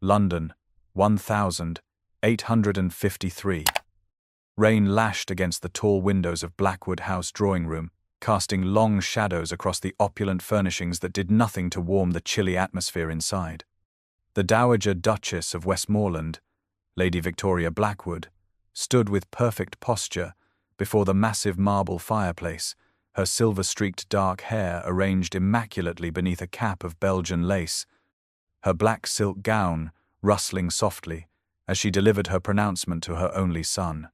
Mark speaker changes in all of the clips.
Speaker 1: London, 1853. Rain lashed against the tall windows of Blackwood House drawing room, casting long shadows across the opulent furnishings that did nothing to warm the chilly atmosphere inside. The Dowager Duchess of Westmoreland, Lady Victoria Blackwood, stood with perfect posture before the massive marble fireplace, her silver-streaked dark hair arranged immaculately beneath a cap of Belgian lace, her black silk gown rustling softly as she delivered her pronouncement to her only son.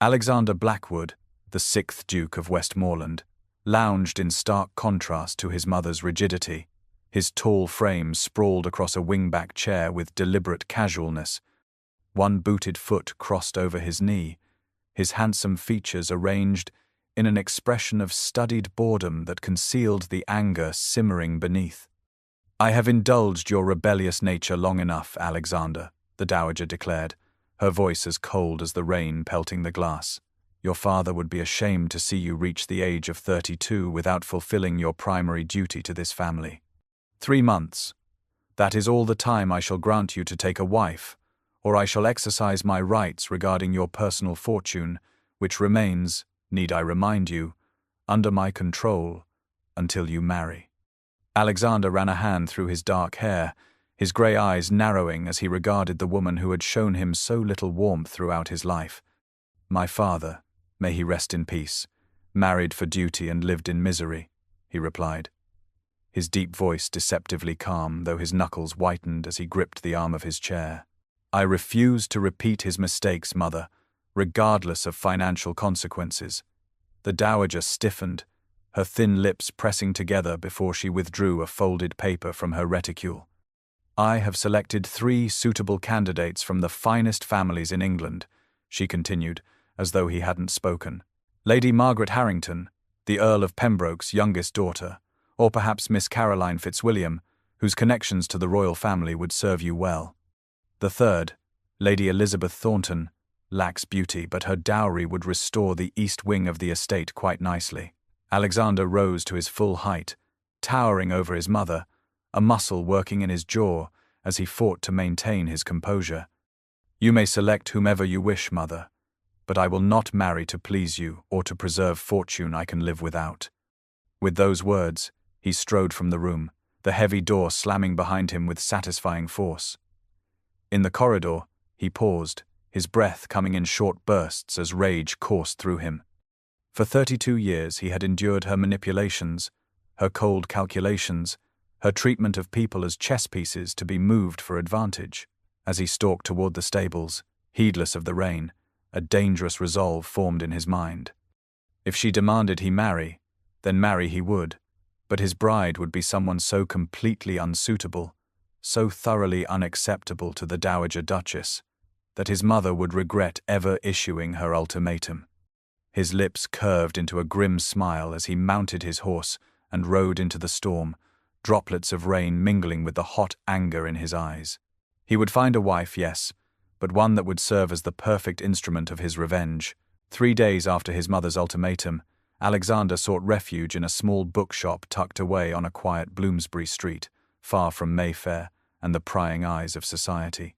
Speaker 1: Alexander Blackwood, the 6th Duke of Westmoreland, lounged in stark contrast to his mother's rigidity, his tall frame sprawled across a wingback chair with deliberate casualness, one booted foot crossed over his knee, his handsome features arranged in an expression of studied boredom that concealed the anger simmering beneath. "I have indulged your rebellious nature long enough, Alexander," the Dowager declared, her voice as cold as the rain pelting the glass. "Your father would be ashamed to see you reach the age of 32 without fulfilling your primary duty to this family. 3 months. That is all the time I shall grant you to take a wife, or I shall exercise my rights regarding your personal fortune, which remains, need I remind you, under my control until you marry." Alexander ran a hand through his dark hair, his grey eyes narrowing as he regarded the woman who had shown him so little warmth throughout his life. "My father, may he rest in peace, married for duty and lived in misery," he replied, his deep voice deceptively calm, though his knuckles whitened as he gripped the arm of his chair. "I refuse to repeat his mistakes, mother, regardless of financial consequences." The Dowager stiffened, her thin lips pressing together before she withdrew a folded paper from her reticule. "I have selected 3 suitable candidates from the finest families in England," she continued, as though he hadn't spoken. "Lady Margaret Harrington, the Earl of Pembroke's youngest daughter, or perhaps Miss Caroline Fitzwilliam, whose connections to the royal family would serve you well. The third, Lady Elizabeth Thornton, lacks beauty, but her dowry would restore the east wing of the estate quite nicely." Alexander rose to his full height, towering over his mother, a muscle working in his jaw as he fought to maintain his composure. "You may select whomever you wish, mother, but I will not marry to please you or to preserve fortune I can live without." With those words, he strode from the room, the heavy door slamming behind him with satisfying force. In the corridor, he paused, his breath coming in short bursts as rage coursed through him. For 32 years he had endured her manipulations, her cold calculations, her treatment of people as chess pieces to be moved for advantage. As he stalked toward the stables, heedless of the rain, a dangerous resolve formed in his mind. If she demanded he marry, then marry he would, but his bride would be someone so completely unsuitable, so thoroughly unacceptable to the Dowager Duchess, that his mother would regret ever issuing her ultimatum. His lips curved into a grim smile as he mounted his horse and rode into the storm, droplets of rain mingling with the hot anger in his eyes. He would find a wife, yes, but one that would serve as the perfect instrument of his revenge. 3 days after his mother's ultimatum, Alexander sought refuge in a small bookshop tucked away on a quiet Bloomsbury street, far from Mayfair and the prying eyes of society.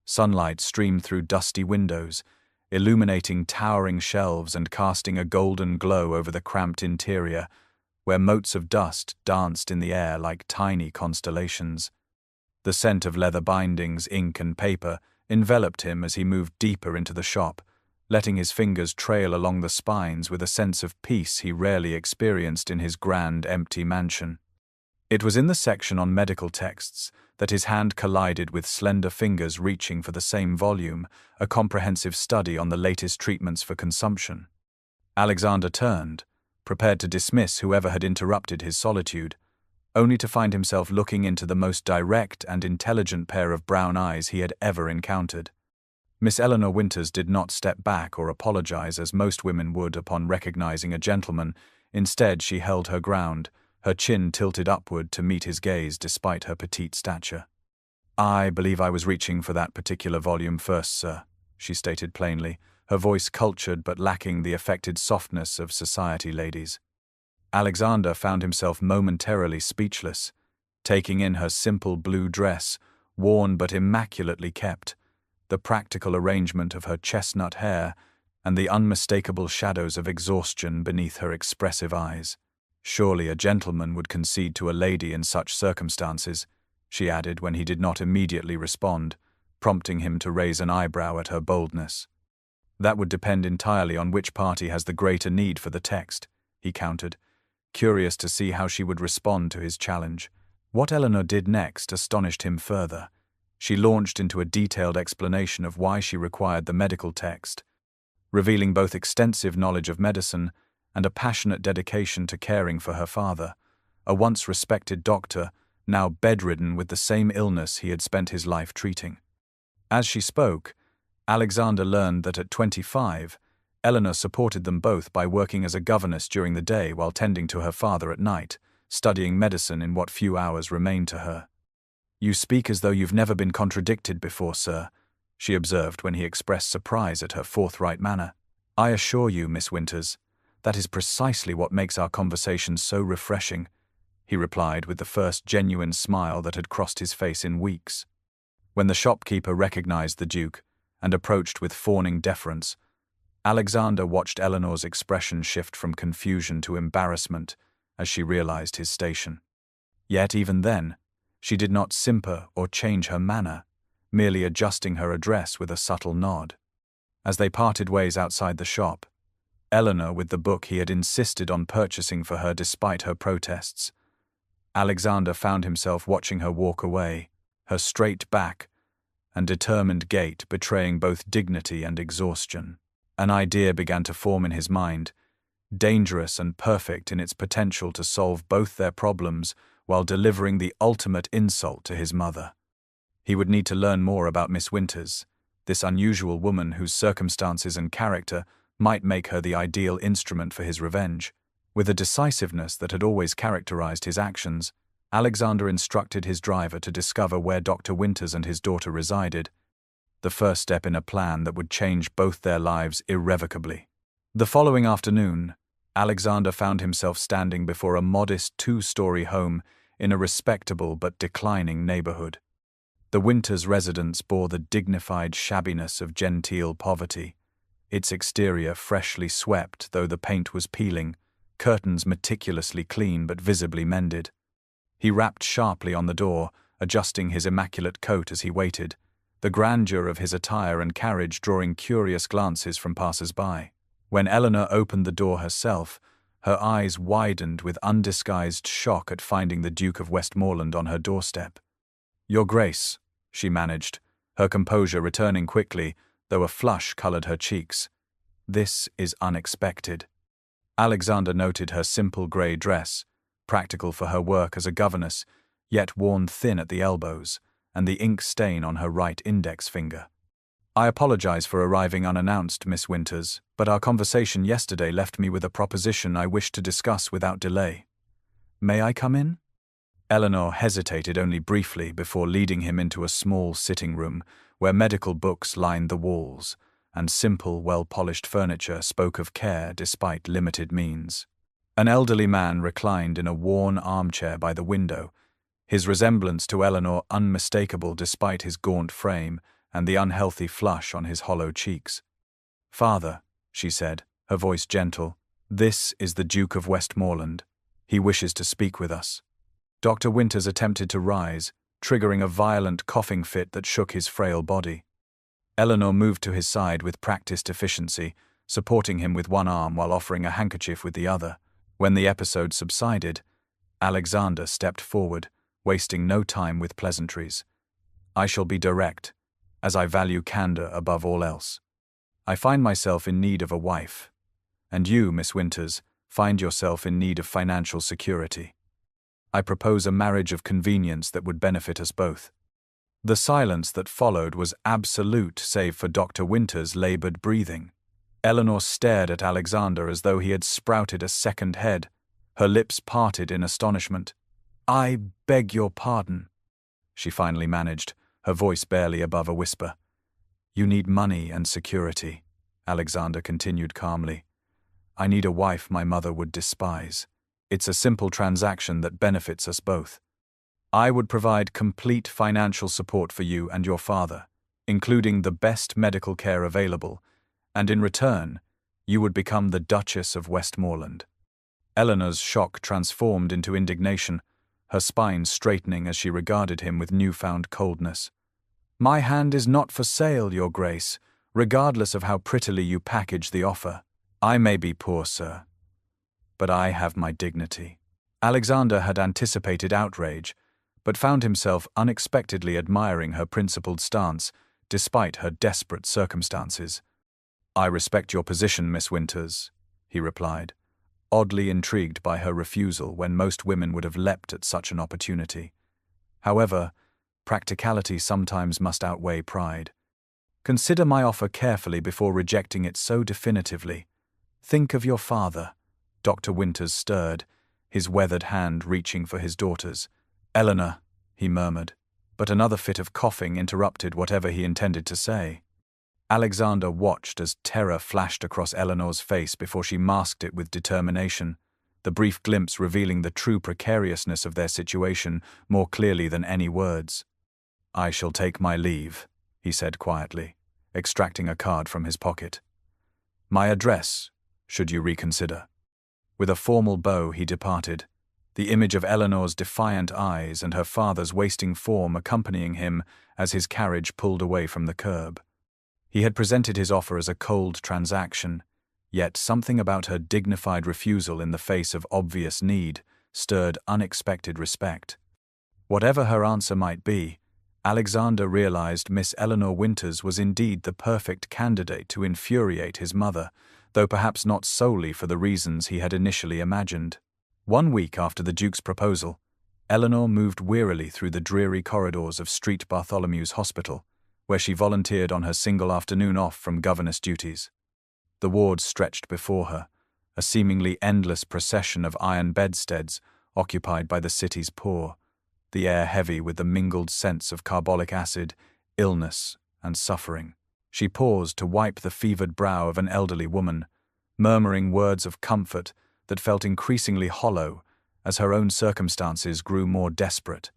Speaker 1: Sunlight streamed through dusty windows, illuminating towering shelves and casting a golden glow over the cramped interior, where motes of dust danced in the air like tiny constellations. The scent of leather bindings, ink, and paper enveloped him as he moved deeper into the shop, letting his fingers trail along the spines with a sense of peace he rarely experienced in his grand, empty mansion. It was in the section on medical texts that his hand collided with slender fingers reaching for the same volume, a comprehensive study on the latest treatments for consumption. Alexander turned, prepared to dismiss whoever had interrupted his solitude, only to find himself looking into the most direct and intelligent pair of brown eyes he had ever encountered. Miss Eleanor Winters did not step back or apologize as most women would upon recognizing a gentleman. Instead, she held her ground, her chin tilted upward to meet his gaze despite her petite stature. "I believe I was reaching for that particular volume first, sir," she stated plainly, her voice cultured but lacking the affected softness of society ladies. Alexander found himself momentarily speechless, taking in her simple blue dress, worn but immaculately kept, the practical arrangement of her chestnut hair, and the unmistakable shadows of exhaustion beneath her expressive eyes. "Surely a gentleman would concede to a lady in such circumstances," she added when he did not immediately respond, prompting him to raise an eyebrow at her boldness. "That would depend entirely on which party has the greater need for the text," he countered, curious to see how she would respond to his challenge. What Eleanor did next astonished him further. She launched into a detailed explanation of why she required the medical text, revealing both extensive knowledge of medicine and a passionate dedication to caring for her father, a once respected doctor, now bedridden with the same illness he had spent his life treating. As she spoke, Alexander learned that at 25, Eleanor supported them both by working as a governess during the day while tending to her father at night, studying medicine in what few hours remained to her. "You speak as though you've never been contradicted before, sir," she observed when he expressed surprise at her forthright manner. "I assure you, Miss Winters, that is precisely what makes our conversation so refreshing," he replied with the first genuine smile that had crossed his face in weeks. When the shopkeeper recognized the Duke and approached with fawning deference, Alexander watched Eleanor's expression shift from confusion to embarrassment as she realized his station. Yet even then, she did not simper or change her manner, merely adjusting her address with a subtle nod. As they parted ways outside the shop, Eleanor with the book he had insisted on purchasing for her despite her protests, Alexander found himself watching her walk away, her straight back and determined gait betraying both dignity and exhaustion. An idea began to form in his mind, dangerous and perfect in its potential to solve both their problems while delivering the ultimate insult to his mother. He would need to learn more about Miss Winters, this unusual woman whose circumstances and character might make her the ideal instrument for his revenge. With a decisiveness that had always characterized his actions, Alexander instructed his driver to discover where Dr. Winters and his daughter resided, the first step in a plan that would change both their lives irrevocably. The following afternoon, Alexander found himself standing before a modest two-story home in a respectable but declining neighborhood. The Winters' residence bore the dignified shabbiness of genteel poverty, its exterior freshly swept though the paint was peeling, curtains meticulously clean but visibly mended. He rapped sharply on the door, adjusting his immaculate coat as he waited, the grandeur of his attire and carriage drawing curious glances from passers-by. When Eleanor opened the door herself, her eyes widened with undisguised shock at finding the Duke of Westmoreland on her doorstep. "Your Grace," she managed, her composure returning quickly, though a flush colored her cheeks. "This is unexpected." Alexander noted her simple grey dress, practical for her work as a governess, yet worn thin at the elbows, and the ink stain on her right index finger. "I apologize for arriving unannounced, Miss Winters, but our conversation yesterday left me with a proposition I wish to discuss without delay. May I come in?" Eleanor hesitated only briefly before leading him into a small sitting room where medical books lined the walls, and simple, well-polished furniture spoke of care despite limited means. An elderly man reclined in a worn armchair by the window, his resemblance to Eleanor unmistakable despite his gaunt frame and the unhealthy flush on his hollow cheeks. "Father," she said, her voice gentle, "this is the Duke of Westmoreland. He wishes to speak with us." Dr. Winters attempted to rise, triggering a violent coughing fit that shook his frail body. Eleanor moved to his side with practiced efficiency, supporting him with one arm while offering a handkerchief with the other. When the episode subsided, Alexander stepped forward, wasting no time with pleasantries. "I shall be direct, as I value candor above all else. I find myself in need of a wife, and you, Miss Winters, find yourself in need of financial security. I propose a marriage of convenience that would benefit us both." The silence that followed was absolute save for Dr. Winters' labored breathing. Eleanor stared at Alexander as though he had sprouted a second head, her lips parted in astonishment. "I beg your pardon," she finally managed, her voice barely above a whisper. "You need money and security," Alexander continued calmly. "I need a wife my mother would despise. It's a simple transaction that benefits us both." I would provide complete financial support for you and your father, including the best medical care available, and in return, you would become the Duchess of Westmoreland." Eleanor's shock transformed into indignation, her spine straightening as she regarded him with newfound coldness. "My hand is not for sale, Your Grace, regardless of how prettily you package the offer. I may be poor, sir, but I have my dignity." Alexander had anticipated outrage, but found himself unexpectedly admiring her principled stance, despite her desperate circumstances. "I respect your position, Miss Winters," he replied, oddly intrigued by her refusal when most women would have leapt at such an opportunity. However, practicality sometimes must outweigh pride. "Consider my offer carefully before rejecting it so definitively. Think of your father." Dr. Winters stirred, his weathered hand reaching for his daughter's. "Eleanor," he murmured, but another fit of coughing interrupted whatever he intended to say. Alexander watched as terror flashed across Eleanor's face before she masked it with determination, the brief glimpse revealing the true precariousness of their situation more clearly than any words. "I shall take my leave," he said quietly, extracting a card from his pocket. "My address, should you reconsider." With a formal bow he departed, the image of Eleanor's defiant eyes and her father's wasting form accompanying him as his carriage pulled away from the curb. He had presented his offer as a cold transaction, yet something about her dignified refusal in the face of obvious need stirred unexpected respect. Whatever her answer might be, Alexander realized Miss Eleanor Winters was indeed the perfect candidate to infuriate his mother, though perhaps not solely for the reasons he had initially imagined. 1 week after the Duke's proposal, Eleanor moved wearily through the dreary corridors of St. Bartholomew's Hospital, where she volunteered on her single afternoon off from governess duties. The wards stretched before her, a seemingly endless procession of iron bedsteads occupied by the city's poor, the air heavy with the mingled scents of carbolic acid, illness, and suffering. She paused to wipe the fevered brow of an elderly woman, murmuring words of comfort that felt increasingly hollow as her own circumstances grew more desperate.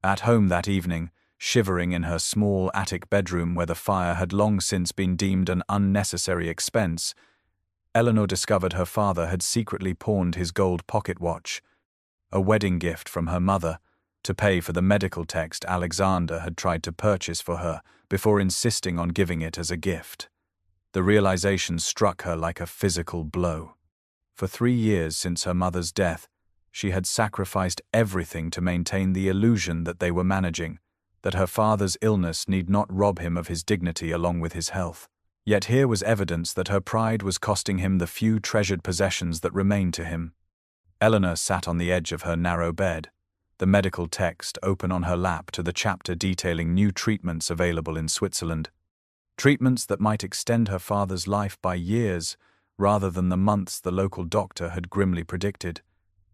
Speaker 1: At home that evening, shivering in her small attic bedroom where the fire had long since been deemed an unnecessary expense, Eleanor discovered her father had secretly pawned his gold pocket watch, a wedding gift from her mother, to pay for the medical text Alexander had tried to purchase for her before insisting on giving it as a gift. The realization struck her like a physical blow. For 3 years since her mother's death, she had sacrificed everything to maintain the illusion that they were managing, that her father's illness need not rob him of his dignity along with his health. Yet here was evidence that her pride was costing him the few treasured possessions that remained to him. Eleanor sat on the edge of her narrow bed, the medical text open on her lap to the chapter detailing new treatments available in Switzerland. Treatments that might extend her father's life by years rather than the months the local doctor had grimly predicted.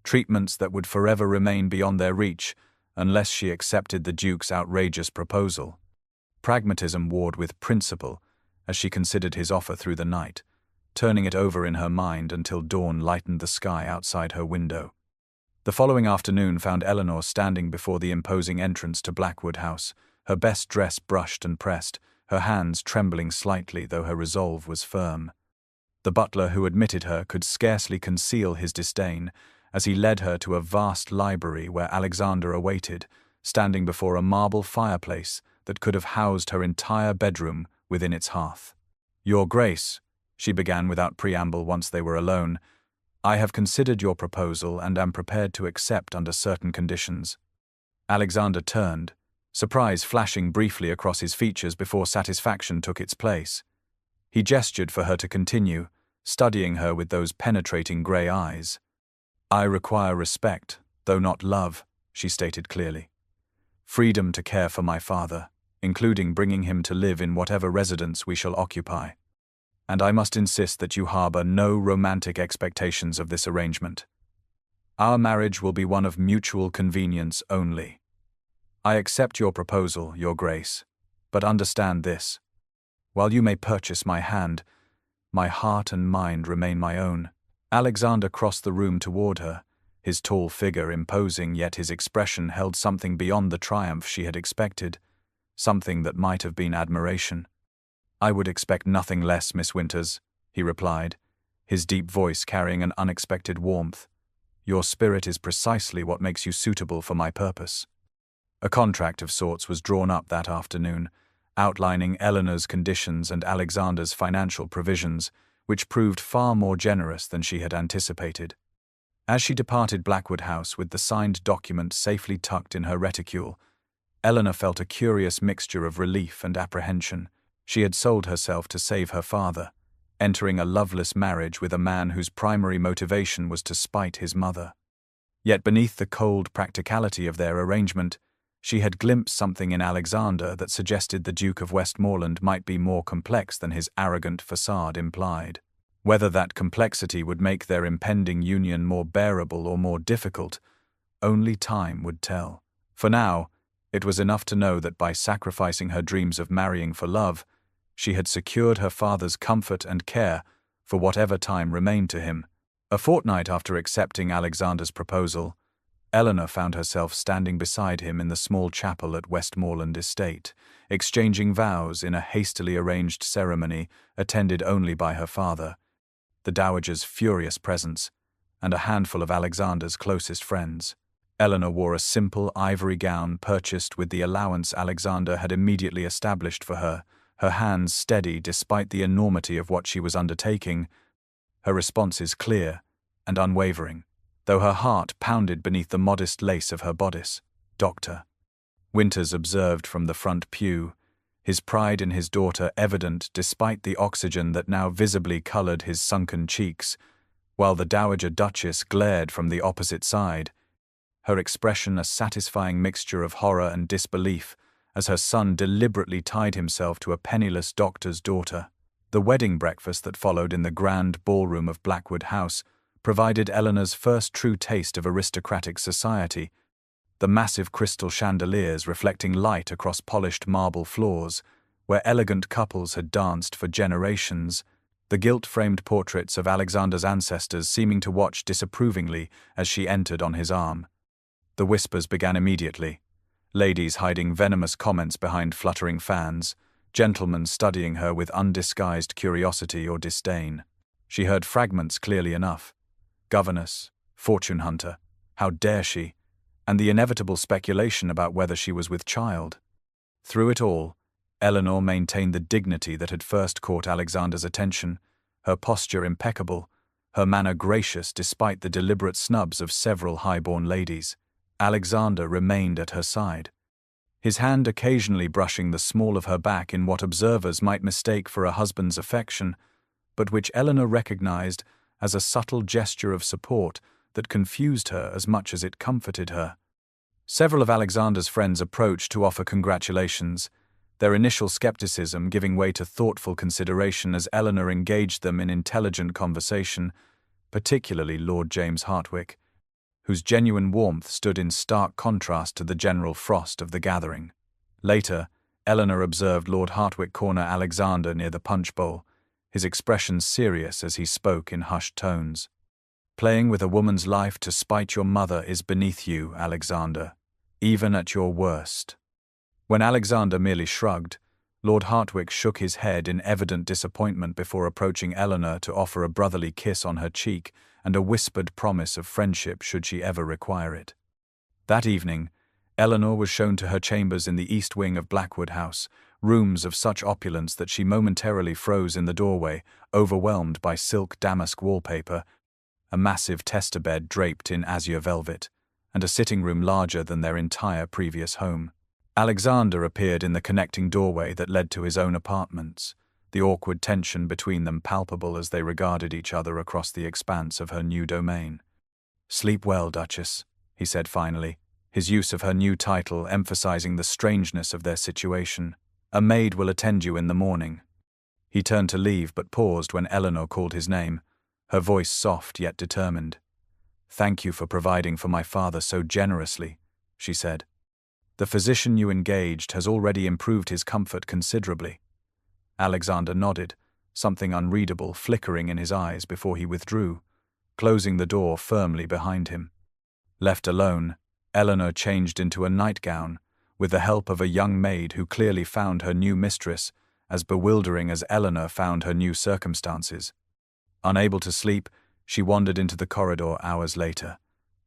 Speaker 1: Treatments that would forever remain beyond their reach unless she accepted the Duke's outrageous proposal. Pragmatism warred with principle as she considered his offer through the night, turning it over in her mind until dawn lightened the sky outside her window. The following afternoon found Eleanor standing before the imposing entrance to Blackwood House, her best dress brushed and pressed, her hands trembling slightly though her resolve was firm. The butler who admitted her could scarcely conceal his disdain as he led her to a vast library where Alexander awaited, standing before a marble fireplace that could have housed her entire bedroom within its hearth. "Your Grace," she began without preamble once they were alone, "I have considered your proposal and am prepared to accept under certain conditions." Alexander turned, surprise flashing briefly across his features before satisfaction took its place. He gestured for her to continue, studying her with those penetrating grey eyes. "I require respect, though not love," she stated clearly. "Freedom to care for my father, including bringing him to live in whatever residence we shall occupy. And I must insist that you harbor no romantic expectations of this arrangement. Our marriage will be one of mutual convenience only. I accept your proposal, Your Grace, but understand this. While you may purchase my hand, my heart and mind remain my own." Alexander crossed the room toward her, his tall figure imposing, yet his expression held something beyond the triumph she had expected, something that might have been admiration. "I would expect nothing less, Miss Winters," he replied, his deep voice carrying an unexpected warmth. "Your spirit is precisely what makes you suitable for my purpose." A contract of sorts was drawn up that afternoon, outlining Eleanor's conditions and Alexander's financial provisions, which proved far more generous than she had anticipated. As she departed Blackwood House with the signed document safely tucked in her reticule, Eleanor felt a curious mixture of relief and apprehension. She had sold herself to save her father, entering a loveless marriage with a man whose primary motivation was to spite his mother. Yet beneath the cold practicality of their arrangement, she had glimpsed something in Alexander that suggested the Duke of Westmoreland might be more complex than his arrogant facade implied. Whether that complexity would make their impending union more bearable or more difficult, only time would tell. For now, it was enough to know that by sacrificing her dreams of marrying for love, she had secured her father's comfort and care for whatever time remained to him. A fortnight after accepting Alexander's proposal, Eleanor found herself standing beside him in the small chapel at Westmoreland Estate, exchanging vows in a hastily arranged ceremony attended only by her father, the dowager's furious presence, and a handful of Alexander's closest friends. Eleanor wore a simple ivory gown purchased with the allowance Alexander had immediately established for her, her hands steady despite the enormity of what she was undertaking, her responses clear and unwavering, though her heart pounded beneath the modest lace of her bodice. "Doctor," Winters observed from the front pew, his pride in his daughter evident despite the oxygen that now visibly colored his sunken cheeks, while the Dowager Duchess glared from the opposite side, her expression a satisfying mixture of horror and disbelief as her son deliberately tied himself to a penniless doctor's daughter. The wedding breakfast that followed in the grand ballroom of Blackwood House provided Eleanor's first true taste of aristocratic society, the massive crystal chandeliers reflecting light across polished marble floors, where elegant couples had danced for generations, the gilt-framed portraits of Alexander's ancestors seeming to watch disapprovingly as she entered on his arm. The whispers began immediately, ladies hiding venomous comments behind fluttering fans, gentlemen studying her with undisguised curiosity or disdain. She heard fragments clearly enough. Governess, fortune hunter, how dare she, and the inevitable speculation about whether she was with child. Through it all, Eleanor maintained the dignity that had first caught Alexander's attention, her posture impeccable, her manner gracious despite the deliberate snubs of several high-born ladies. Alexander remained at her side, his hand occasionally brushing the small of her back in what observers might mistake for a husband's affection, but which Eleanor recognized as a subtle gesture of support that confused her as much as it comforted her. Several of Alexander's friends approached to offer congratulations, their initial skepticism giving way to thoughtful consideration as Eleanor engaged them in intelligent conversation, particularly Lord James Hartwick, whose genuine warmth stood in stark contrast to the general frost of the gathering. Later, Eleanor observed Lord Hartwick corner Alexander near the punch bowl, his expression serious as he spoke in hushed tones. "Playing with a woman's life to spite your mother is beneath you, Alexander, even at your worst." When Alexander merely shrugged, Lord Hartwick shook his head in evident disappointment before approaching Eleanor to offer a brotherly kiss on her cheek and a whispered promise of friendship should she ever require it. That evening, Eleanor was shown to her chambers in the east wing of Blackwood House, rooms of such opulence that she momentarily froze in the doorway, overwhelmed by silk damask wallpaper, a massive tester bed draped in azure velvet, and a sitting room larger than their entire previous home. Alexander appeared in the connecting doorway that led to his own apartments, the awkward tension between them palpable as they regarded each other across the expanse of her new domain. "Sleep well, Duchess," he said finally, his use of her new title emphasizing the strangeness of their situation. "A maid will attend you in the morning." He turned to leave but paused when Eleanor called his name, her voice soft yet determined. "Thank you for providing for my father so generously," she said. "The physician you engaged has already improved his comfort considerably." Alexander nodded, something unreadable flickering in his eyes before he withdrew, closing the door firmly behind him. Left alone, Eleanor changed into a nightgown, with the help of a young maid who clearly found her new mistress as bewildering as Eleanor found her new circumstances. Unable to sleep, she wandered into the corridor hours later,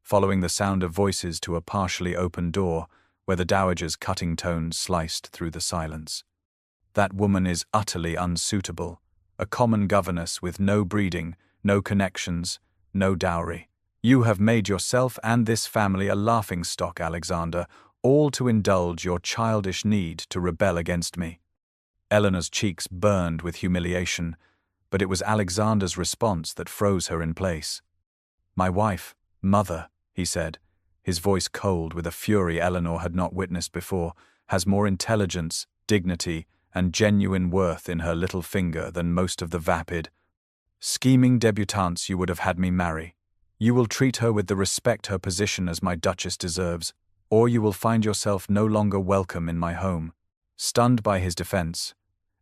Speaker 1: following the sound of voices to a partially open door where the dowager's cutting tones sliced through the silence. That woman is utterly unsuitable, a common governess with no breeding, no connections, no dowry. You have made yourself and this family a laughingstock, Alexander, all to indulge your childish need to rebel against me. Eleanor's cheeks burned with humiliation, but it was Alexander's response that froze her in place. "My wife, mother," he said, his voice cold with a fury Eleanor had not witnessed before, "has more intelligence, dignity, and genuine worth in her little finger than most of the vapid, scheming debutantes you would have had me marry. You will treat her with the respect her position as my duchess deserves, or you will find yourself no longer welcome in my home." Stunned by his defense,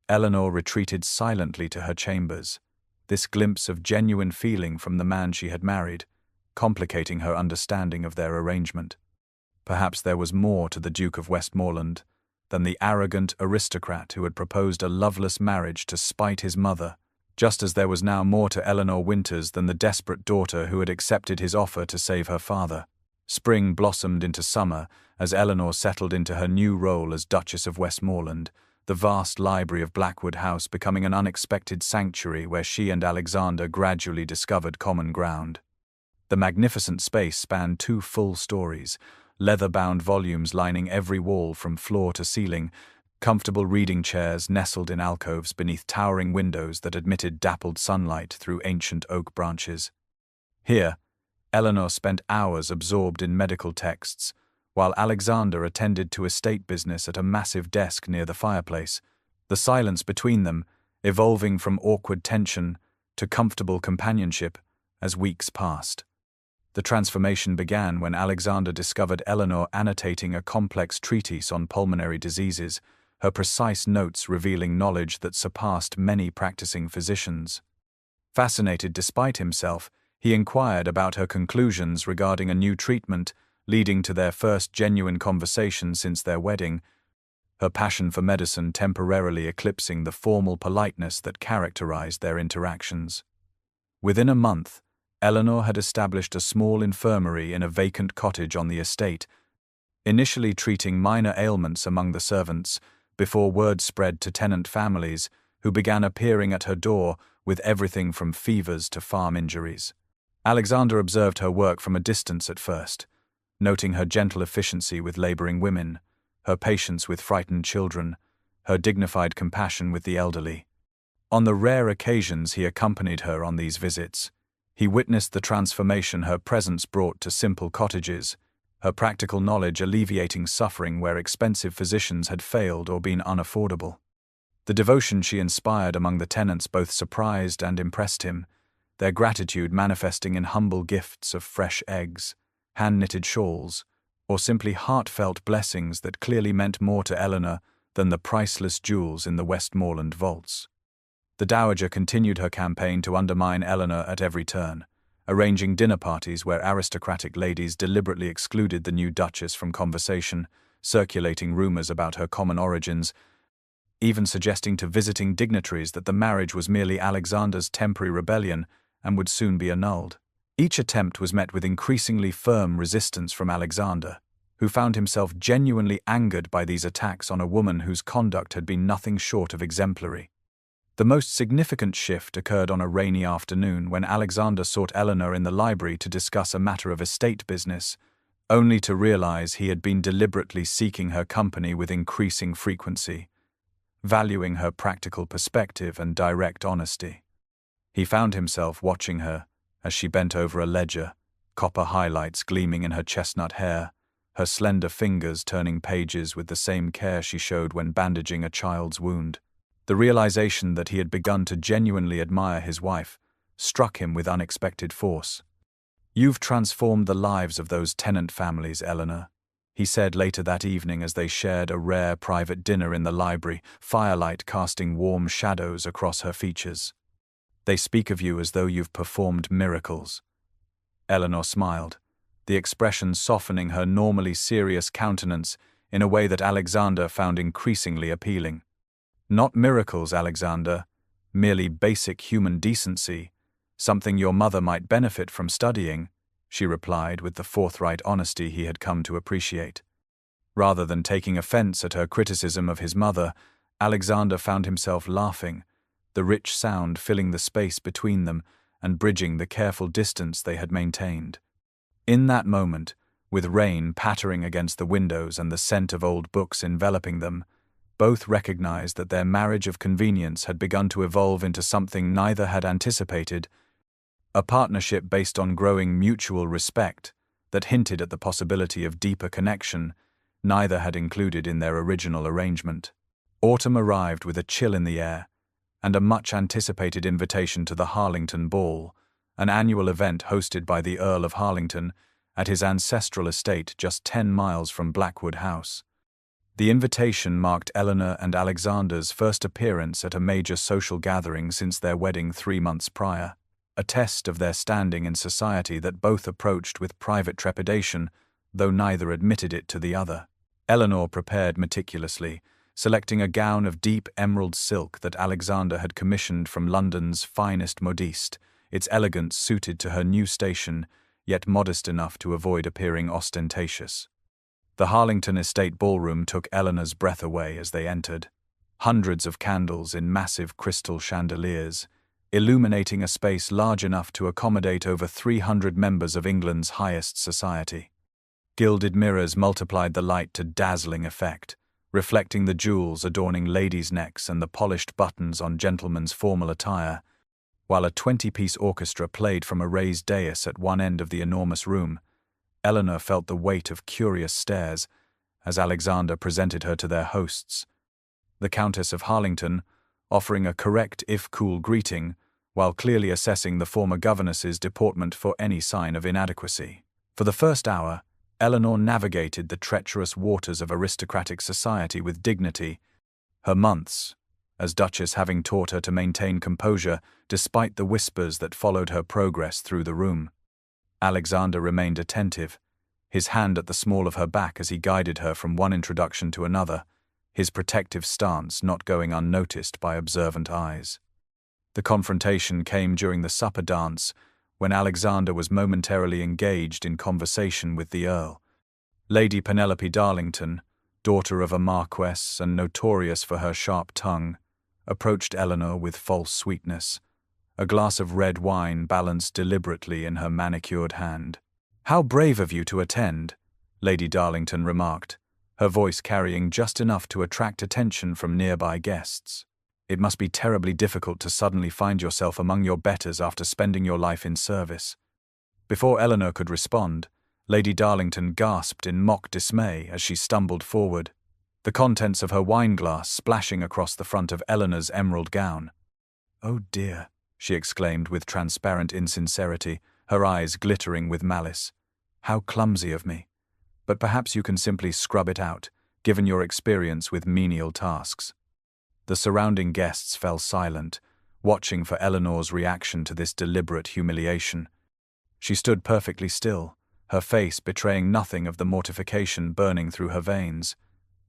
Speaker 1: Eleanor retreated silently to her chambers, this glimpse of genuine feeling from the man she had married, complicating her understanding of their arrangement. Perhaps there was more to the Duke of Westmoreland than the arrogant aristocrat who had proposed a loveless marriage to spite his mother, just as there was now more to Eleanor Winters than the desperate daughter who had accepted his offer to save her father. Spring blossomed into summer as Eleanor settled into her new role as Duchess of Westmoreland, the vast library of Blackwood House becoming an unexpected sanctuary where she and Alexander gradually discovered common ground. The magnificent space spanned 2 full stories, leather-bound volumes lining every wall from floor to ceiling, comfortable reading chairs nestled in alcoves beneath towering windows that admitted dappled sunlight through ancient oak branches. Here, Eleanor spent hours absorbed in medical texts, while Alexander attended to estate business at a massive desk near the fireplace, the silence between them evolving from awkward tension to comfortable companionship as weeks passed. The transformation began when Alexander discovered Eleanor annotating a complex treatise on pulmonary diseases, her precise notes revealing knowledge that surpassed many practicing physicians. Fascinated despite himself, he inquired about her conclusions regarding a new treatment, leading to their first genuine conversation since their wedding, her passion for medicine temporarily eclipsing the formal politeness that characterized their interactions. Within a month, Eleanor had established a small infirmary in a vacant cottage on the estate, initially treating minor ailments among the servants, before word spread to tenant families, who began appearing at her door with everything from fevers to farm injuries. Alexander observed her work from a distance at first, noting her gentle efficiency with laboring women, her patience with frightened children, her dignified compassion with the elderly. On the rare occasions he accompanied her on these visits, he witnessed the transformation her presence brought to simple cottages, her practical knowledge alleviating suffering where expensive physicians had failed or been unaffordable. The devotion she inspired among the tenants both surprised and impressed him, their gratitude manifesting in humble gifts of fresh eggs, hand-knitted shawls, or simply heartfelt blessings that clearly meant more to Eleanor than the priceless jewels in the Westmoreland vaults. The dowager continued her campaign to undermine Eleanor at every turn, arranging dinner parties where aristocratic ladies deliberately excluded the new duchess from conversation, circulating rumors about her common origins, even suggesting to visiting dignitaries that the marriage was merely Alexander's temporary rebellion and would soon be annulled. Each attempt was met with increasingly firm resistance from Alexander, who found himself genuinely angered by these attacks on a woman whose conduct had been nothing short of exemplary. The most significant shift occurred on a rainy afternoon when Alexander sought Eleanor in the library to discuss a matter of estate business, only to realize he had been deliberately seeking her company with increasing frequency, valuing her practical perspective and direct honesty. He found himself watching her as she bent over a ledger, copper highlights gleaming in her chestnut hair, her slender fingers turning pages with the same care she showed when bandaging a child's wound. The realization that he had begun to genuinely admire his wife struck him with unexpected force. "You've transformed the lives of those tenant families, Eleanor," he said later that evening as they shared a rare private dinner in the library, firelight casting warm shadows across her features. "They speak of you as though you've performed miracles." Eleanor smiled, the expression softening her normally serious countenance in a way that Alexander found increasingly appealing. "Not miracles, Alexander, merely basic human decency, something your mother might benefit from studying," she replied with the forthright honesty he had come to appreciate. Rather than taking offense at her criticism of his mother, Alexander found himself laughing, the rich sound filling the space between them and bridging the careful distance they had maintained. In that moment, with rain pattering against the windows and the scent of old books enveloping them, both recognized that their marriage of convenience had begun to evolve into something neither had anticipated, a partnership based on growing mutual respect that hinted at the possibility of deeper connection neither had included in their original arrangement. Autumn arrived with a chill in the air, and a much-anticipated invitation to the Harlington Ball, an annual event hosted by the Earl of Harlington at his ancestral estate just 10 miles from Blackwood House. The invitation marked Eleanor and Alexander's first appearance at a major social gathering since their wedding 3 months prior, a test of their standing in society that both approached with private trepidation, though neither admitted it to the other. Eleanor prepared meticulously, selecting a gown of deep emerald silk that Alexander had commissioned from London's finest modiste, its elegance suited to her new station, yet modest enough to avoid appearing ostentatious. The Harlington estate ballroom took Eleanor's breath away as they entered. Hundreds of candles in massive crystal chandeliers, illuminating a space large enough to accommodate over 300 members of England's highest society. Gilded mirrors multiplied the light to dazzling effect, reflecting the jewels adorning ladies' necks and the polished buttons on gentlemen's formal attire, while a 20-piece orchestra played from a raised dais at one end of the enormous room. Eleanor felt the weight of curious stares as Alexander presented her to their hosts. The Countess of Harlington, offering a correct if cool greeting, while clearly assessing the former governess's deportment for any sign of inadequacy. For the first hour, Eleanor navigated the treacherous waters of aristocratic society with dignity, her months as Duchess having taught her to maintain composure despite the whispers that followed her progress through the room. Alexander remained attentive, his hand at the small of her back as he guided her from one introduction to another, his protective stance not going unnoticed by observant eyes. The confrontation came during the supper dance, when Alexander was momentarily engaged in conversation with the Earl. Lady Penelope Darlington, daughter of a marquess and notorious for her sharp tongue, approached Eleanor with false sweetness, a glass of red wine balanced deliberately in her manicured hand. "How brave of you to attend," Lady Darlington remarked, her voice carrying just enough to attract attention from nearby guests. "It must be terribly difficult to suddenly find yourself among your betters after spending your life in service." Before Eleanor could respond, Lady Darlington gasped in mock dismay as she stumbled forward, the contents of her wineglass splashing across the front of Eleanor's emerald gown. "Oh dear," she exclaimed with transparent insincerity, her eyes glittering with malice. "How clumsy of me. But perhaps you can simply scrub it out, given your experience with menial tasks." The surrounding guests fell silent, watching for Eleanor's reaction to this deliberate humiliation. She stood perfectly still, her face betraying nothing of the mortification burning through her veins.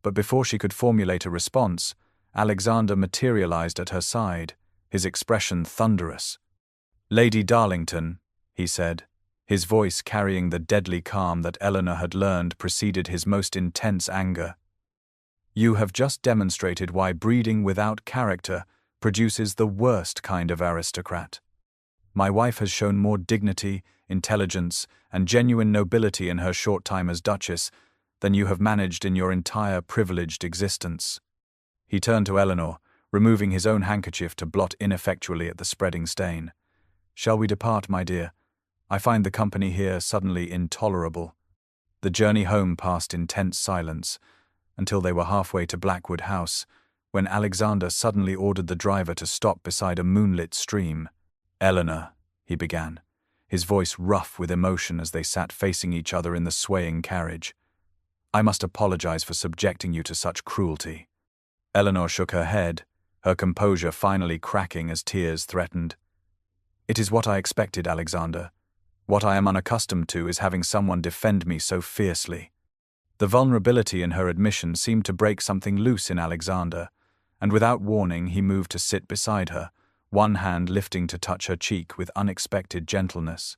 Speaker 1: But before she could formulate a response, Alexander materialized at her side, his expression thunderous. "Lady Darlington," he said, his voice carrying the deadly calm that Eleanor had learned preceded his most intense anger. "You have just demonstrated why breeding without character produces the worst kind of aristocrat. My wife has shown more dignity, intelligence, and genuine nobility in her short time as Duchess than you have managed in your entire privileged existence." He turned to Eleanor, removing his own handkerchief to blot ineffectually at the spreading stain. "Shall we depart, my dear? I find the company here suddenly intolerable." The journey home passed in tense silence, until they were halfway to Blackwood House, when Alexander suddenly ordered the driver to stop beside a moonlit stream. "Eleanor," he began, his voice rough with emotion as they sat facing each other in the swaying carriage, "I must apologize for subjecting you to such cruelty." Eleanor shook her head, her composure finally cracking as tears threatened. "It is what I expected, Alexander. What I am unaccustomed to is having someone defend me so fiercely. The vulnerability in her admission seemed to break something loose in Alexander, and without warning he moved to sit beside her, one hand lifting to touch her cheek with unexpected gentleness.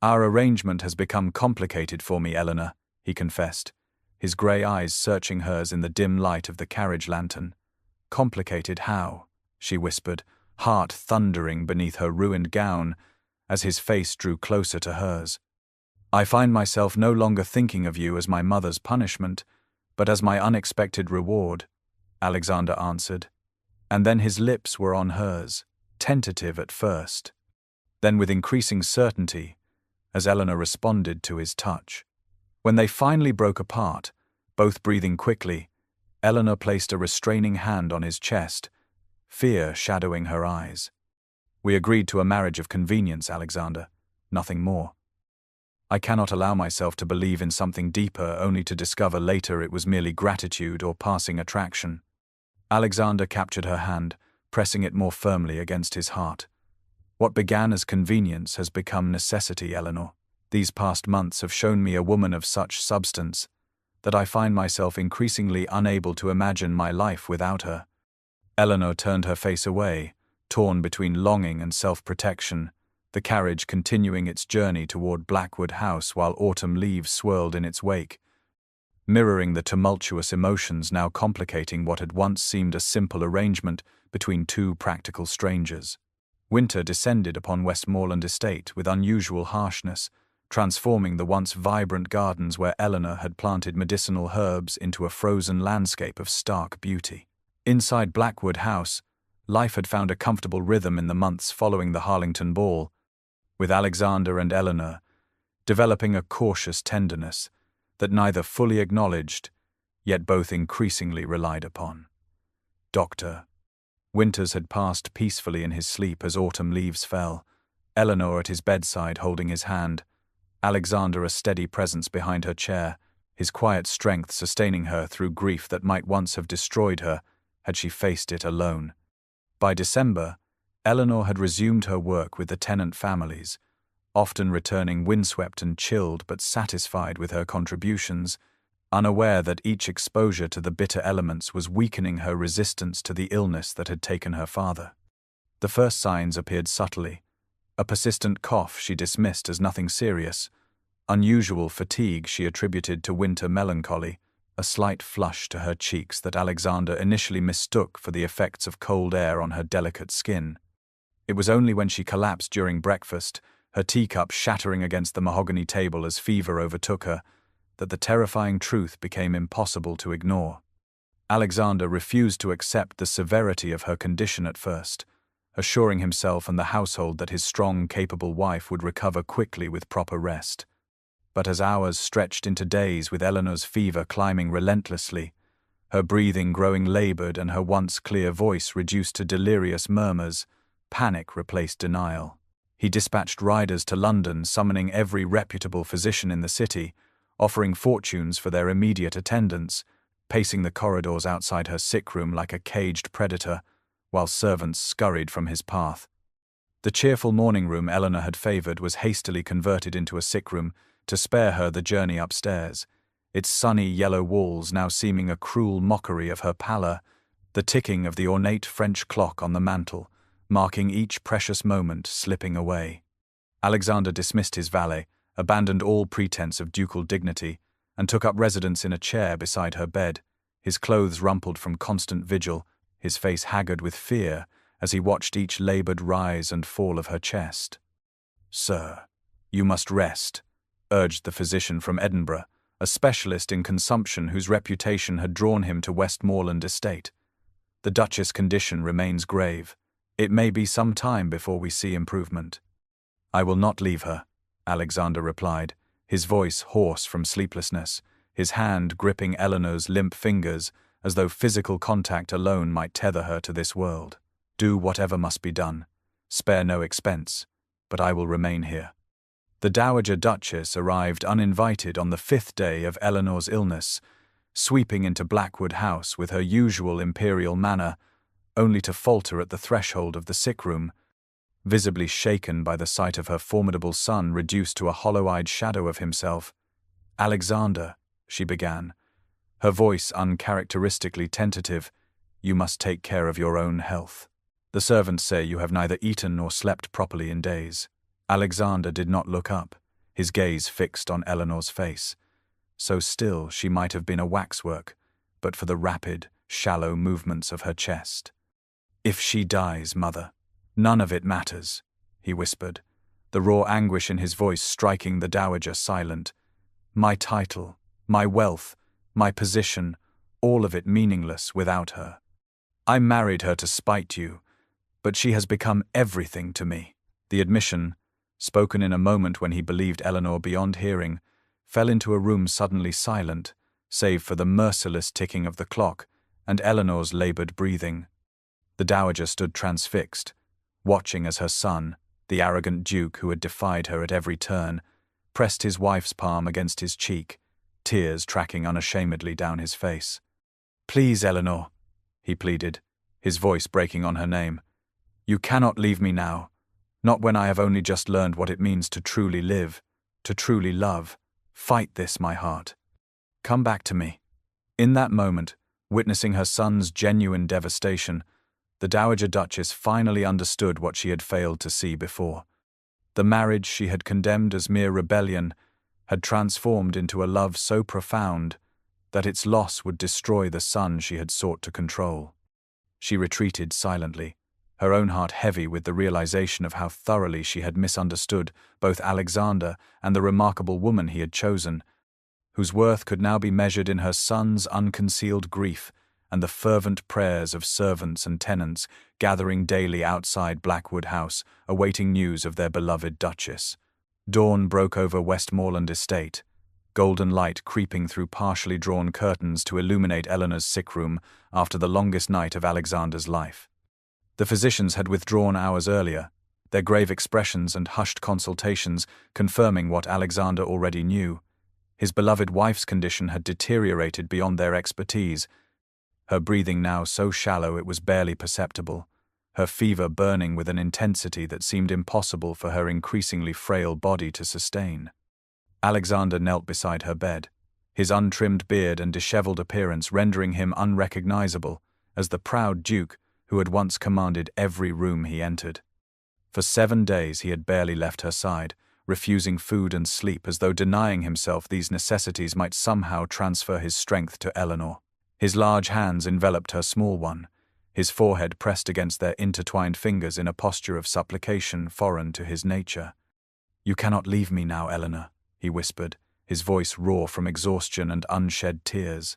Speaker 1: "Our arrangement has become complicated for me, Eleanor," he confessed, his grey eyes searching hers in the dim light of the carriage lantern. "Complicated how?" she whispered, heart thundering beneath her ruined gown, as his face drew closer to hers. "I find myself no longer thinking of you as my mother's punishment, but as my unexpected reward," Alexander answered. And then his lips were on hers, tentative at first, then with increasing certainty, as Eleanor responded to his touch. When they finally broke apart, both breathing quickly, Eleanor placed a restraining hand on his chest, fear shadowing her eyes. "We agreed to a marriage of convenience, Alexander, nothing more. I cannot allow myself to believe in something deeper only to discover later it was merely gratitude or passing attraction." Alexander captured her hand, pressing it more firmly against his heart. "What began as convenience has become necessity, Eleanor. These past months have shown me a woman of such substance that I find myself increasingly unable to imagine my life without her." Eleanor turned her face away, torn between longing and self-protection, the carriage continuing its journey toward Blackwood House while autumn leaves swirled in its wake, mirroring the tumultuous emotions now complicating what had once seemed a simple arrangement between two practical strangers. Winter descended upon Westmoreland Estate with unusual harshness, transforming the once vibrant gardens where Eleanor had planted medicinal herbs into a frozen landscape of stark beauty. Inside Blackwood House, life had found a comfortable rhythm in the months following the Harlington Ball, with Alexander and Eleanor developing a cautious tenderness that neither fully acknowledged, yet both increasingly relied upon. Dr. Winters had passed peacefully in his sleep as autumn leaves fell, Eleanor at his bedside holding his hand, Alexander a steady presence behind her chair, his quiet strength sustaining her through grief that might once have destroyed her had she faced it alone. By December, Eleanor had resumed her work with the tenant families, often returning windswept and chilled but satisfied with her contributions, unaware that each exposure to the bitter elements was weakening her resistance to the illness that had taken her father. The first signs appeared subtly. A persistent cough she dismissed as nothing serious, unusual fatigue she attributed to winter melancholy, a slight flush to her cheeks that Alexander initially mistook for the effects of cold air on her delicate skin. It was only when she collapsed during breakfast, her teacup shattering against the mahogany table as fever overtook her, that the terrifying truth became impossible to ignore. Alexander refused to accept the severity of her condition at first, assuring himself and the household that his strong, capable wife would recover quickly with proper rest. But as hours stretched into days with Eleanor's fever climbing relentlessly, her breathing growing labored and her once clear voice reduced to delirious murmurs, panic replaced denial. He dispatched riders to London, summoning every reputable physician in the city, offering fortunes for their immediate attendance, pacing the corridors outside her sick room like a caged predator, while servants scurried from his path. The cheerful morning room Eleanor had favoured was hastily converted into a sick room to spare her the journey upstairs, its sunny yellow walls now seeming a cruel mockery of her pallor, the ticking of the ornate French clock on the mantel, marking each precious moment slipping away. Alexander dismissed his valet, abandoned all pretense of ducal dignity, and took up residence in a chair beside her bed, his clothes rumpled from constant vigil, his face haggard with fear as he watched each laboured rise and fall of her chest. "Sir, you must rest," urged the physician from Edinburgh, a specialist in consumption whose reputation had drawn him to Westmoreland Estate. "The Duchess' condition remains grave. It may be some time before we see improvement." "I will not leave her," Alexander replied, his voice hoarse from sleeplessness, his hand gripping Eleanor's limp fingers as though physical contact alone might tether her to this world. "Do whatever must be done. Spare no expense, but I will remain here." The Dowager Duchess arrived uninvited on the 5th day of Eleanor's illness, sweeping into Blackwood House with her usual imperial manner, only to falter at the threshold of the sick room. visibly shaken by the sight of her formidable son reduced to a hollow-eyed shadow of himself. "Alexander," she began, her voice uncharacteristically tentative, "you must take care of your own health. The servants say you have neither eaten nor slept properly in days." Alexander did not look up, his gaze fixed on Eleanor's face. So still she might have been a waxwork, but for the rapid, shallow movements of her chest. "If she dies, mother, none of it matters," he whispered, the raw anguish in his voice striking the dowager silent. "My title, my wealth, my position, all of it meaningless without her. I married her to spite you, but she has become everything to me." The admission, spoken in a moment when he believed Eleanor beyond hearing, fell into a room suddenly silent, save for the merciless ticking of the clock and Eleanor's labored breathing. The dowager stood transfixed, watching as her son, the arrogant duke who had defied her at every turn, pressed his wife's palm against his cheek, tears tracking unashamedly down his face. "Please, Eleanor," he pleaded, his voice breaking on her name. "You cannot leave me now, not when I have only just learned what it means to truly live, to truly love. Fight this, my heart. Come back to me." In that moment, witnessing her son's genuine devastation, the Dowager Duchess finally understood what she had failed to see before. The marriage she had condemned as mere rebellion had transformed into a love so profound that its loss would destroy the son she had sought to control. She retreated silently, her own heart heavy with the realization of how thoroughly she had misunderstood both Alexander and the remarkable woman he had chosen, whose worth could now be measured in her son's unconcealed grief and the fervent prayers of servants and tenants gathering daily outside Blackwood House, awaiting news of their beloved Duchess. Dawn broke over Westmoreland Estate, golden light creeping through partially drawn curtains to illuminate Eleanor's sick room after the longest night of Alexander's life. The physicians had withdrawn hours earlier, their grave expressions and hushed consultations confirming what Alexander already knew. His beloved wife's condition had deteriorated beyond their expertise, her breathing now so shallow it was barely perceptible, her fever burning with an intensity that seemed impossible for her increasingly frail body to sustain. Alexander knelt beside her bed, his untrimmed beard and disheveled appearance rendering him unrecognizable as the proud duke who had once commanded every room he entered. For 7 days he had barely left her side, refusing food and sleep as though denying himself these necessities might somehow transfer his strength to Eleanor. His large hands enveloped her small one, his forehead pressed against their intertwined fingers in a posture of supplication foreign to his nature. "You cannot leave me now, Eleanor," he whispered, his voice raw from exhaustion and unshed tears.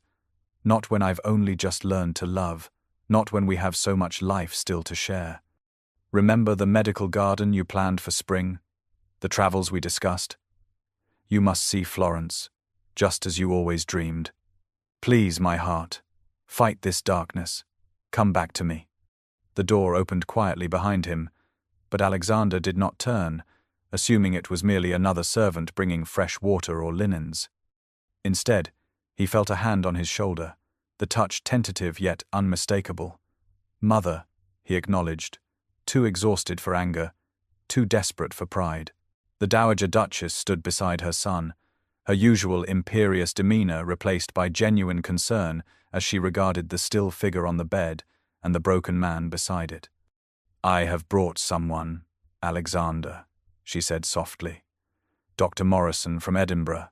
Speaker 1: "Not when I've only just learned to love, not when we have so much life still to share. Remember the medical garden you planned for spring? The travels we discussed? You must see Florence, just as you always dreamed. Please, my heart, fight this darkness. Come back to me." The door opened quietly behind him, but Alexander did not turn, assuming it was merely another servant bringing fresh water or linens. Instead, he felt a hand on his shoulder, the touch tentative yet unmistakable. "Mother," he acknowledged, too exhausted for anger, too desperate for pride. The Dowager Duchess stood beside her son, her usual imperious demeanor replaced by genuine concern as she regarded the still figure on the bed and the broken man beside it. "I have brought someone, Alexander," she said softly. "Dr. Morrison from Edinburgh.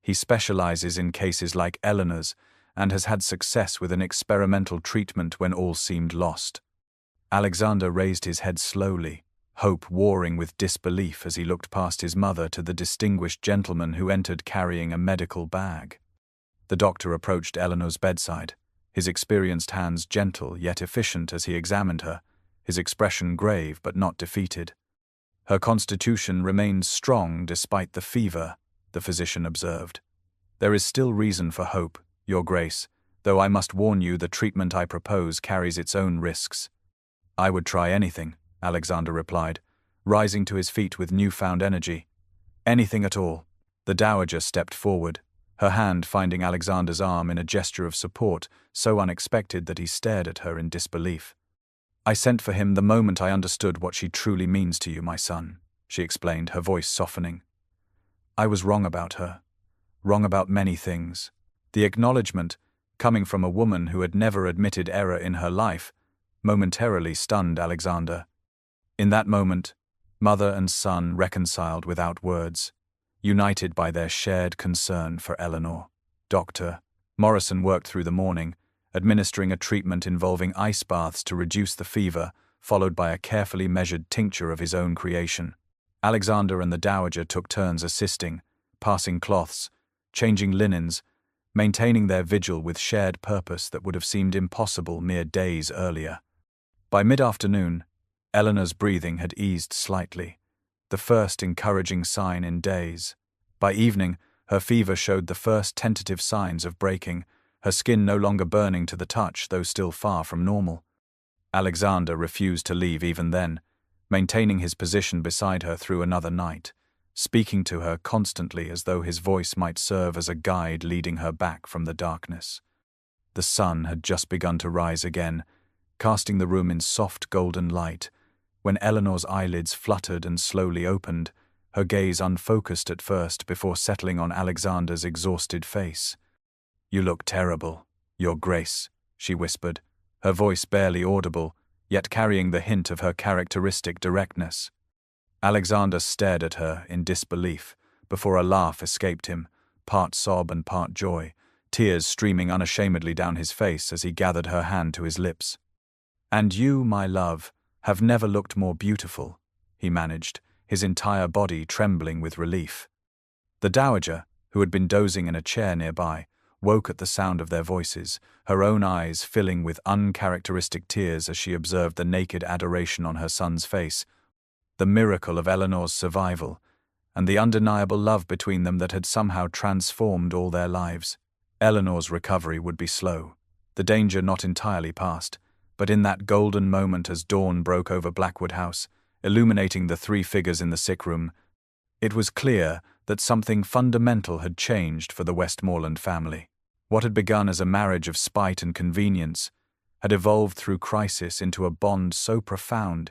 Speaker 1: He specializes in cases like Eleanor's and has had success with an experimental treatment when all seemed lost." Alexander raised his head slowly, hope warring with disbelief as he looked past his mother to the distinguished gentleman who entered carrying a medical bag. The doctor approached Eleanor's bedside, his experienced hands gentle yet efficient as he examined her, his expression grave but not defeated. "Her constitution remains strong despite the fever," the physician observed. "There is still reason for hope, Your Grace, though I must warn you the treatment I propose carries its own risks." "I would try anything," Alexander replied, rising to his feet with newfound energy. "Anything at all." The dowager stepped forward, her hand finding Alexander's arm in a gesture of support so unexpected that he stared at her in disbelief. I sent for him the moment I understood what she truly means to you, my son, she explained, her voice softening. I was wrong about her. Wrong about many things. The acknowledgement, coming from a woman who had never admitted error in her life, momentarily stunned Alexander. In that moment, mother and son reconciled without words, united by their shared concern for Eleanor. Dr. Morrison worked through the morning, administering a treatment involving ice baths to reduce the fever, followed by a carefully measured tincture of his own creation. Alexander and the dowager took turns assisting, passing cloths, changing linens, maintaining their vigil with shared purpose that would have seemed impossible mere days earlier. By mid-afternoon, Eleanor's breathing had eased slightly, the first encouraging sign in days. By evening, her fever showed the first tentative signs of breaking, her skin no longer burning to the touch, though still far from normal. Alexander refused to leave even then, maintaining his position beside her through another night, speaking to her constantly as though his voice might serve as a guide leading her back from the darkness. The sun had just begun to rise again, casting the room in soft golden light, when Eleanor's eyelids fluttered and slowly opened, her gaze unfocused at first before settling on Alexander's exhausted face. You look terrible, Your Grace, she whispered, her voice barely audible, yet carrying the hint of her characteristic directness. Alexander stared at her in disbelief, before a laugh escaped him, part sob and part joy, tears streaming unashamedly down his face as he gathered her hand to his lips. And you, my love, have never looked more beautiful, he managed, his entire body trembling with relief. The dowager, who had been dozing in a chair nearby, woke at the sound of their voices, her own eyes filling with uncharacteristic tears as she observed the naked adoration on her son's face, the miracle of Eleanor's survival, and the undeniable love between them that had somehow transformed all their lives. Eleanor's recovery would be slow, the danger not entirely past, but in that golden moment as dawn broke over Blackwood House, illuminating the three figures in the sick room, it was clear that something fundamental had changed for the Westmoreland family. What had begun as a marriage of spite and convenience had evolved through crisis into a bond so profound.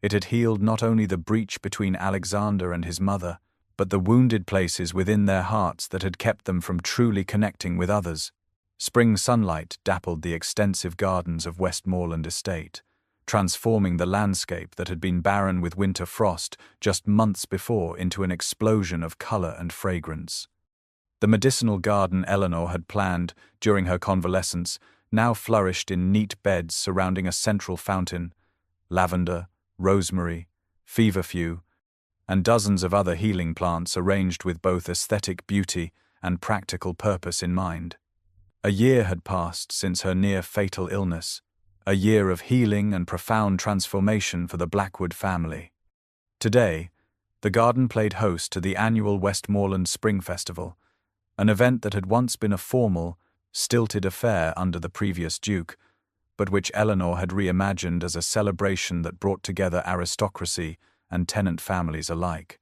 Speaker 1: It had healed not only the breach between Alexander and his mother, but the wounded places within their hearts that had kept them from truly connecting with others. Spring sunlight dappled the extensive gardens of Westmoreland Estate, transforming the landscape that had been barren with winter frost just months before into an explosion of color and fragrance. The medicinal garden Eleanor had planned during her convalescence now flourished in neat beds surrounding a central fountain, lavender, rosemary, feverfew, and dozens of other healing plants arranged with both aesthetic beauty and practical purpose in mind. A year had passed since her near-fatal illness, a year of healing and profound transformation for the Blackwood family. Today, the garden played host to the annual Westmoreland Spring Festival, an event that had once been a formal, stilted affair under the previous Duke, but which Eleanor had reimagined as a celebration that brought together aristocracy and tenant families alike.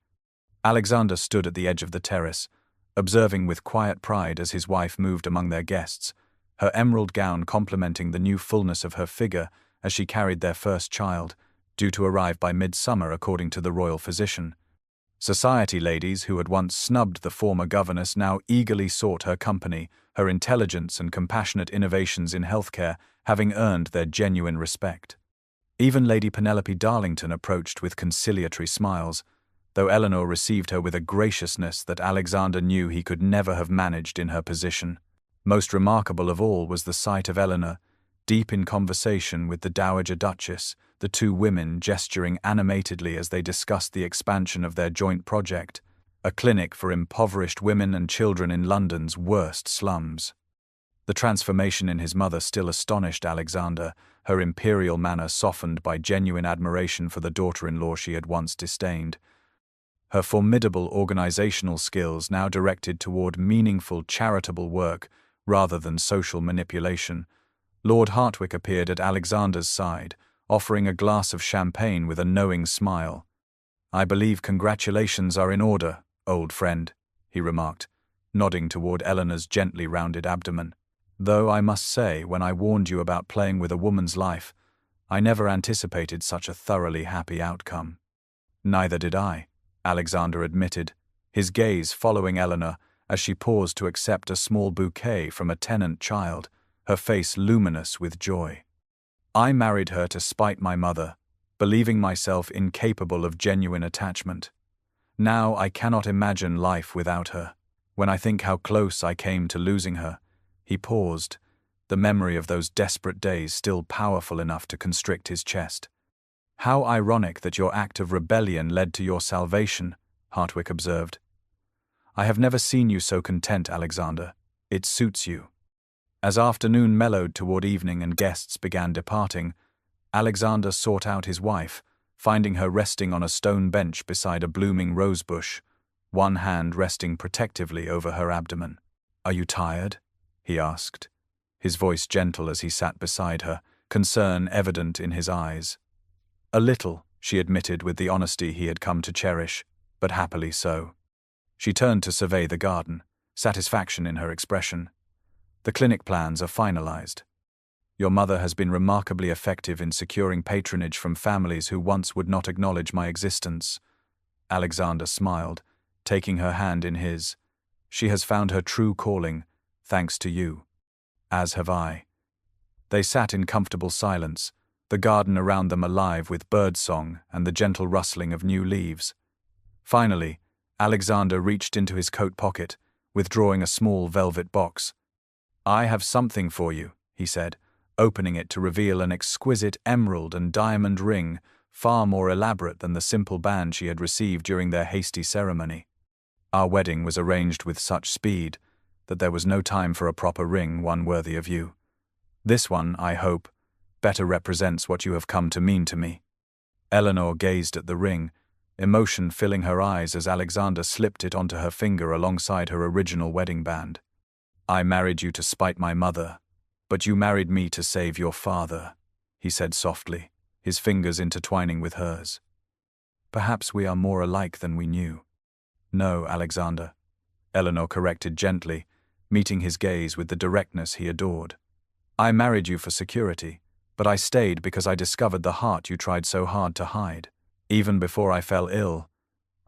Speaker 1: Alexander stood at the edge of the terrace, observing with quiet pride as his wife moved among their guests, her emerald gown complementing the new fullness of her figure as she carried their first child, due to arrive by midsummer according to the royal physician. Society ladies who had once snubbed the former governess now eagerly sought her company, her intelligence and compassionate innovations in healthcare having earned their genuine respect. Even Lady Penelope Darlington approached with conciliatory smiles, though Eleanor received her with a graciousness that Alexander knew he could never have managed in her position. Most remarkable of all was the sight of Eleanor, deep in conversation with the Dowager Duchess, the two women gesturing animatedly as they discussed the expansion of their joint project, a clinic for impoverished women and children in London's worst slums. The transformation in his mother still astonished Alexander, her imperial manner softened by genuine admiration for the daughter-in-law she had once disdained. Her formidable organizational skills now directed toward meaningful charitable work rather than social manipulation. Lord Hartwick appeared at Alexander's side, offering a glass of champagne with a knowing smile. "I believe congratulations are in order, old friend," he remarked, nodding toward Eleanor's gently rounded abdomen. "Though I must say, when I warned you about playing with a woman's life, I never anticipated such a thoroughly happy outcome. Neither did I, Alexander admitted, his gaze following Eleanor as she paused to accept a small bouquet from a tenant child, her face luminous with joy. I married her to spite my mother, believing myself incapable of genuine attachment. Now I cannot imagine life without her. When I think how close I came to losing her, he paused, the memory of those desperate days still powerful enough to constrict his chest. How ironic that your act of rebellion led to your salvation, Hartwick observed. I have never seen you so content, Alexander. It suits you. As afternoon mellowed toward evening and guests began departing, Alexander sought out his wife, finding her resting on a stone bench beside a blooming rose bush, one hand resting protectively over her abdomen. "Are you tired?" he asked, his voice gentle as he sat beside her, concern evident in his eyes. "A little," she admitted with the honesty he had come to cherish, but happily so. She turned to survey the garden, satisfaction in her expression. "The clinic plans are finalized. Your mother has been remarkably effective in securing patronage from families who once would not acknowledge my existence." Alexander smiled, taking her hand in his. "She has found her true calling, thanks to you. As have I." They sat in comfortable silence, the garden around them alive with birdsong and the gentle rustling of new leaves. Finally, Alexander reached into his coat pocket, withdrawing a small velvet box. "I have something for you," he said, opening it to reveal an exquisite emerald and diamond ring, far more elaborate than the simple band she had received during their hasty ceremony. "Our wedding was arranged with such speed that there was no time for a proper ring, one worthy of you. This one, I hope, better represents what you have come to mean to me." Eleanor gazed at the ring, emotion filling her eyes as Alexander slipped it onto her finger alongside her original wedding band. "I married you to spite my mother, but you married me to save your father," he said softly, his fingers intertwining with hers. "Perhaps we are more alike than we knew." "No, Alexander," Eleanor corrected gently, meeting his gaze with the directness he adored. "I married you for security, but I stayed because I discovered the heart you tried so hard to hide. Even before I fell ill,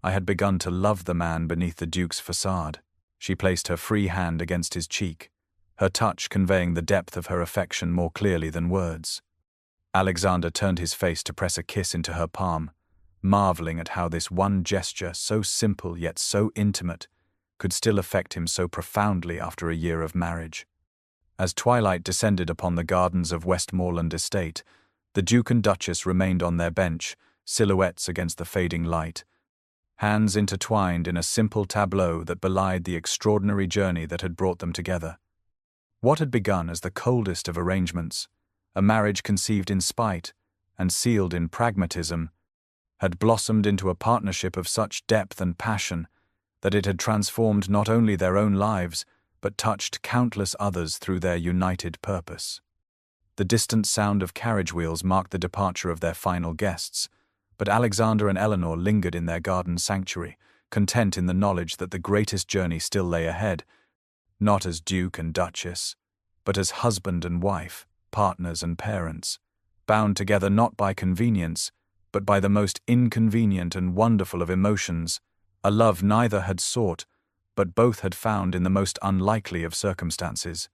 Speaker 1: I had begun to love the man beneath the Duke's facade." She placed her free hand against his cheek, her touch conveying the depth of her affection more clearly than words. Alexander turned his face to press a kiss into her palm, marveling at how this one gesture, so simple yet so intimate, could still affect him so profoundly after a year of marriage. As twilight descended upon the gardens of Westmoreland Estate, the Duke and Duchess remained on their bench, silhouettes against the fading light, hands intertwined in a simple tableau that belied the extraordinary journey that had brought them together. What had begun as the coldest of arrangements, a marriage conceived in spite and sealed in pragmatism, had blossomed into a partnership of such depth and passion that it had transformed not only their own lives, but touched countless others through their united purpose. The distant sound of carriage wheels marked the departure of their final guests, but Alexander and Eleanor lingered in their garden sanctuary, content in the knowledge that the greatest journey still lay ahead, not as Duke and Duchess, but as husband and wife, partners and parents, bound together not by convenience, but by the most inconvenient and wonderful of emotions, a love neither had sought, but both had found in the most unlikely of circumstances.